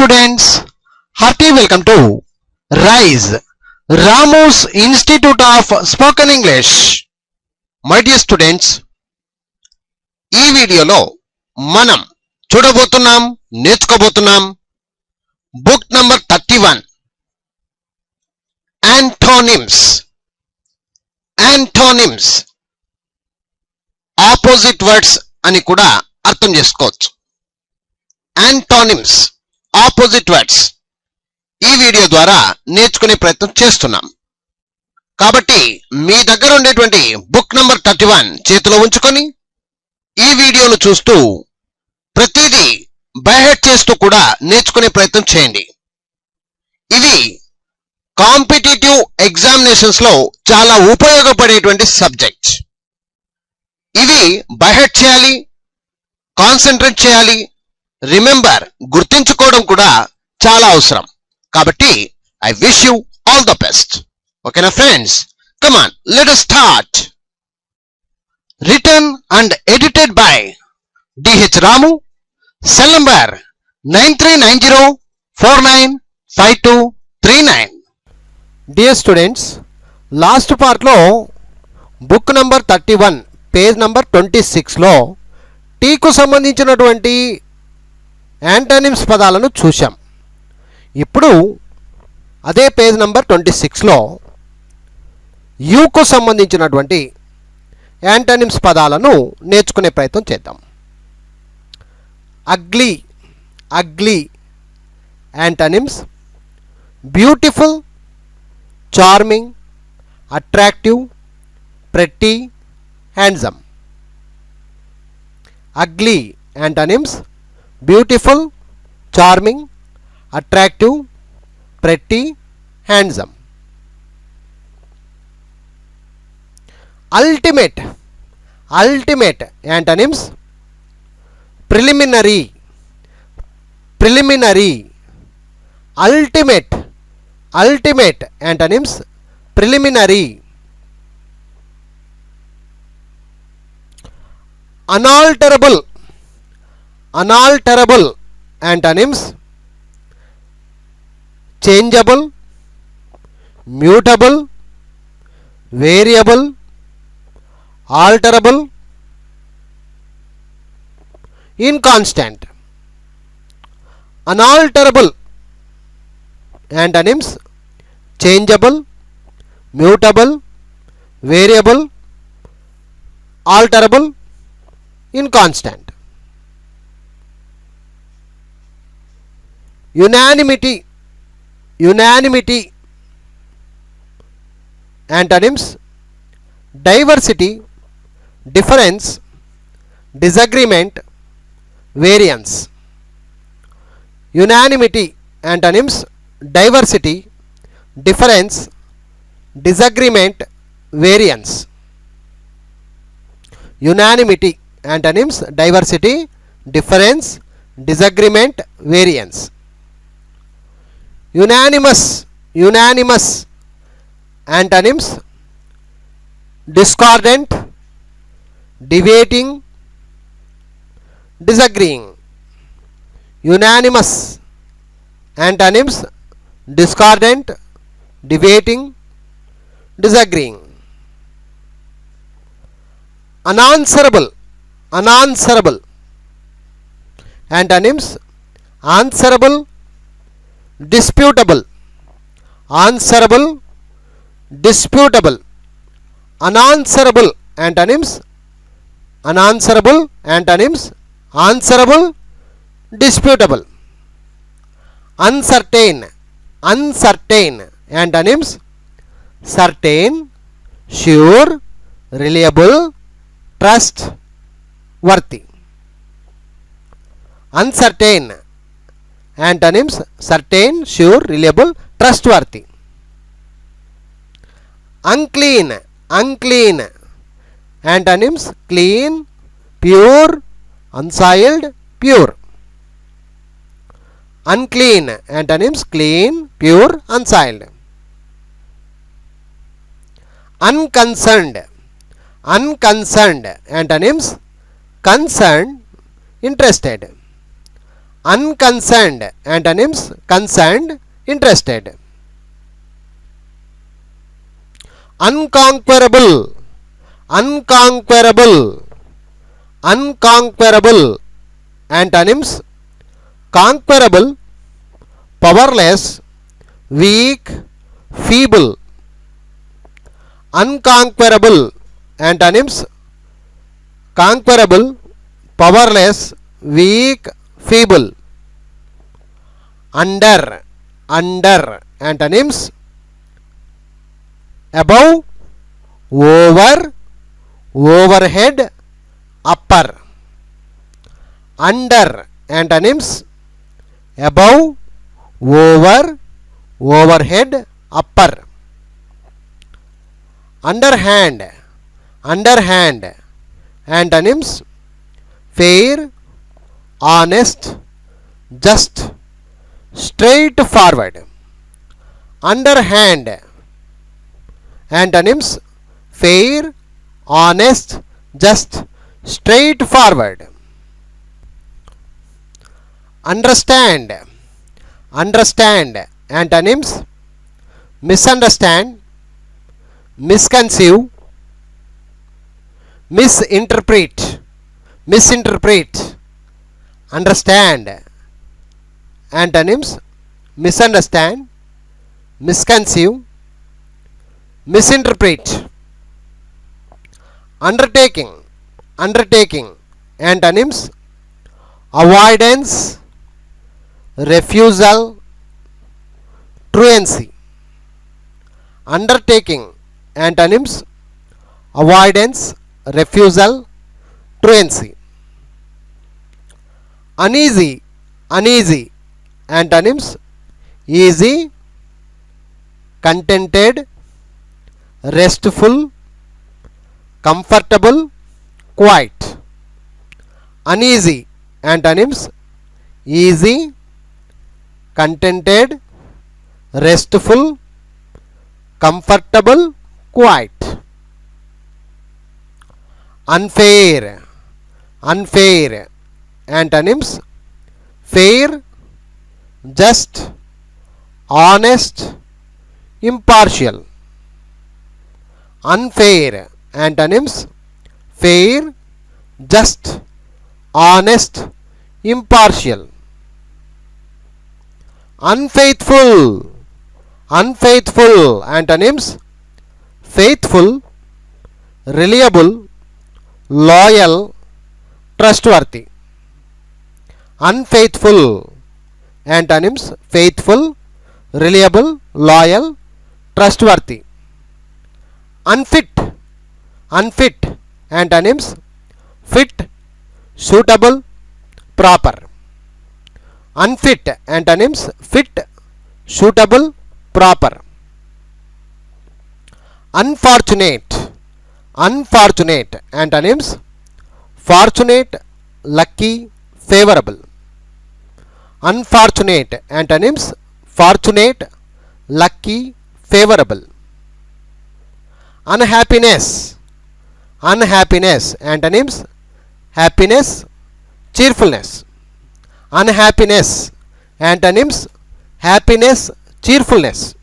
students, hearty welcome to RISE, Ramu's Institute of Spoken English. My dear students, ఈ వీడియోలో మనం చూడబోతున్నాం, నేర్చుకోబోతున్నాం book number 31 antonyms opposite words అని కూడా అర్థం చేసుకోవచ్చు. యాంటోనిమ్స్ ఆపోజిట్ వర్డ్స్ ఈ వీడియో ద్వారా నేర్చుకునే ప్రయత్నం చేస్తున్నాం. కాబట్టి మీ దగ్గర ఉండేటువంటి బుక్ నంబర్ 31 చేతిలో ఉంచుకొని ఈ వీడియోను చూస్తూ ప్రతిదీ బైహెడ్ చేస్తూ కూడా నేర్చుకునే ప్రయత్నం చేయండి. ఇవి కాంపిటిటివ్ ఎగ్జామినేషన్స్ లో చాలా ఉపయోగపడేటువంటి సబ్జెక్ట్. ఇవి బైహెడ్ చేయాలి, కాన్సన్ట్రేట్ చేయాలి, రిమెంబర్ గుర్తించుకోవడం కూడా చాలా అవసరం. కాబట్టి I wish you all the best. ఓకేనా friends, come on, let us start. Written and edited by D.H. Ramu, cell number 9390495239. Dear students, last పార్ట్లో బుక్ నంబర్ 31 పేజ్ నంబర్ 26లో టీకు సంబంధించినటువంటి యాంటోనిమ్స్ పదాలను చూశాం. ఇప్పుడు అదే పేజ్ నంబర్ 26లో యూకు సంబంధించినటువంటి యాంటోనిమ్స్ పదాలను నేర్చుకునే ప్రయత్నం చేద్దాం. Ugly antonyms: beautiful, charming, attractive, pretty, handsome. Ugly antonyms: beautiful, charming, attractive, pretty, handsome. Ultimate antonyms: preliminary, ultimate antonyms: preliminary. Unalterable antonyms: changeable, mutable, variable, alterable, inconstant. Unalterable antonyms: changeable, mutable, variable, alterable, inconstant. Unanimity antonyms: diversity, difference, disagreement, variance. Unanimity antonyms: diversity, difference, disagreement, variance. Unanimity antonyms: diversity, difference, disagreement, variance. Unanimous antonyms: discordant, debating, disagreeing. Unanimous antonyms: discordant, debating, disagreeing. Unanswerable antonyms: answerable, disputable. Unanswerable antonyms: answerable, disputable. Uncertain antonyms: certain, sure, reliable, trustworthy. Uncertain antonyms: certain, sure, reliable, trustworthy. Unclean antonyms: clean, pure, unsoiled, pure. Unclean antonyms: clean, pure, unsoiled. Unconcerned antonyms: concerned, interested. unconcerned antonyms concerned, interested. Unconquerable, unconquerable, unconquerable antonyms conquerable, powerless, weak, feeble. Unconquerable antonyms conquerable, powerless, weak, feeble. Under, under antonyms above, over, overhead, upper. Under antonyms above, over, overhead, upper. Underhand, underhand antonyms fair, honest, just, straightforward. Underhand antonyms fair, honest, just, straightforward. Understand, understand antonyms misunderstand, misconceive, misinterpret, misinterpret. Understand antonyms misunderstand, misconceive, misinterpret. Undertaking, undertaking antonyms avoidance, refusal, truancy. Undertaking antonyms avoidance, refusal, truancy. Uneasy, uneasy antonyms easy, contented, restful, comfortable, quiet. Uneasy antonyms easy, contented, restful, comfortable, quiet. Unfair, unfair antonyms fair, just, honest, impartial. Unfair antonyms fair, just, honest, impartial. Unfaithful, unfaithful antonyms faithful, reliable, loyal, trustworthy. Unfaithful antonyms faithful, reliable, loyal, trustworthy. Unfit, unfit antonyms fit, suitable, proper. Unfit antonyms fit, suitable, proper. Unfortunate, unfortunate antonyms fortunate, lucky, favorable. Unfortunate antonyms fortunate, lucky, favorable. Unhappiness, unhappiness antonyms happiness, cheerfulness. Unhappiness antonyms happiness, cheerfulness.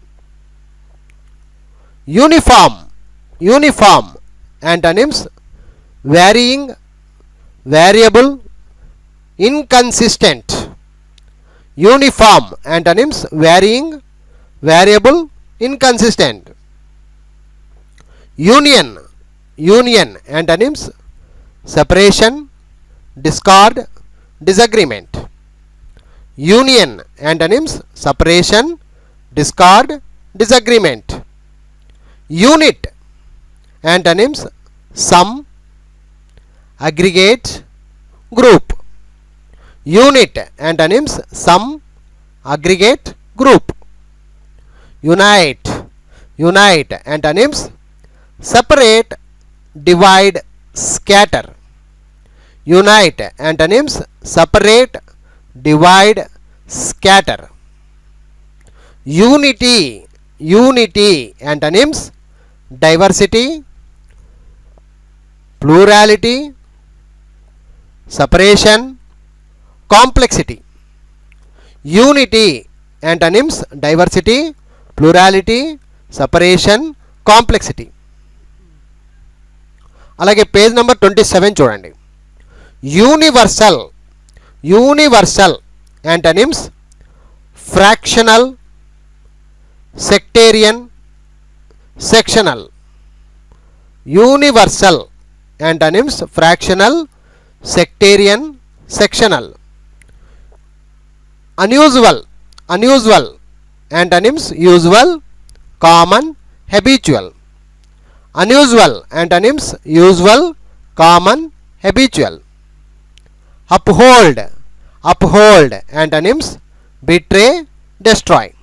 Uniform, uniform antonyms varying, variable, inconsistent. Uniform antonyms varying, variable, inconsistent. Union, union antonyms separation, discord, disagreement. Union antonyms separation, discord, disagreement. Unit antonyms sum, aggregate, group. Unit antonyms sum, aggregate, group. Unite, unite antonyms separate, divide, scatter. Unite antonyms separate, divide, scatter. Unity, unity antonyms diversity, plurality, separation, complexity. Unity antonyms diversity, plurality, separation, complexity. అలాగే page number 27 చూడండి. Universal, universal antonyms fractional, sectarian, sectional. Universal antonyms fractional, sectarian, sectional. Unusual, unusual antonyms usual, common, habitual. Unusual antonyms usual, common, habitual. Uphold, uphold antonyms betray, destroy.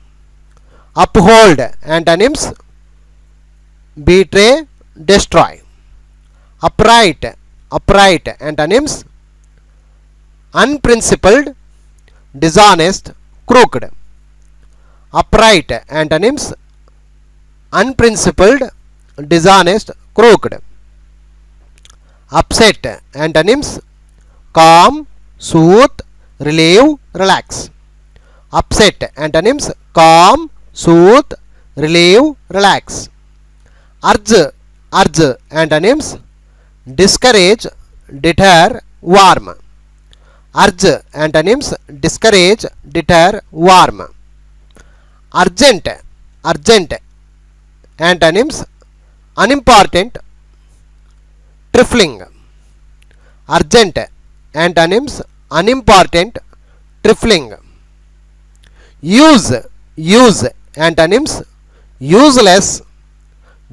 Uphold antonyms betray, destroy. Upright, upright antonyms unprincipled, dishonest, crooked. Upright antonyms unprincipled, dishonest, crooked. Upset antonyms calm, soothe, relieve, relax. Upset antonyms calm, soothe, relieve, relax. Urge, urge antonyms discourage, deter, warm. Urge antonyms discourage, deter, warm. Urgent, urgent antonyms unimportant, trifling. Urgent antonyms unimportant, trifling. Use, use antonyms useless,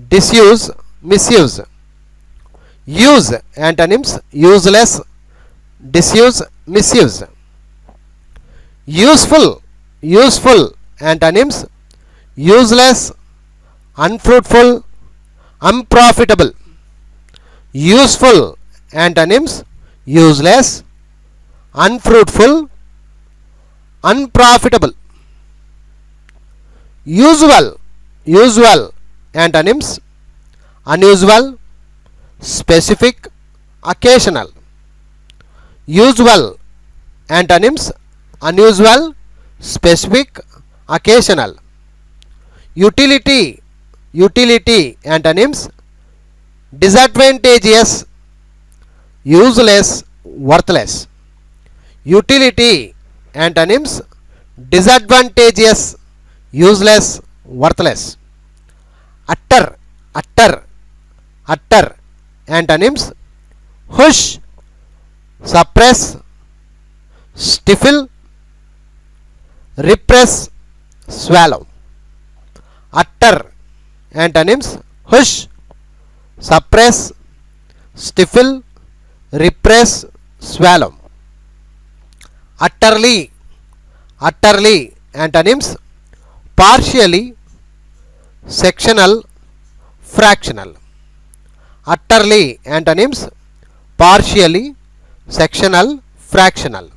disuse, misuse. Use antonyms useless, disuse, misuse. Useful, useful antonyms useless, unfruitful, unprofitable. Useful antonyms useless, unfruitful, unprofitable. Usual, usual antonyms unusual, specific, occasional. Usual antonyms unusual, specific, occasional. Utility, utility antonyms disadvantageous, useless, worthless. Utility antonyms disadvantageous, useless, worthless. Utter, utter, utter antonyms hush, suppress, stifle, repress, swallow. Utter antonyms hush, suppress, stifle, repress, swallow. Utterly, utterly antonyms partially, sectional, fractional. Utterly antonyms partially, sectional, fractional.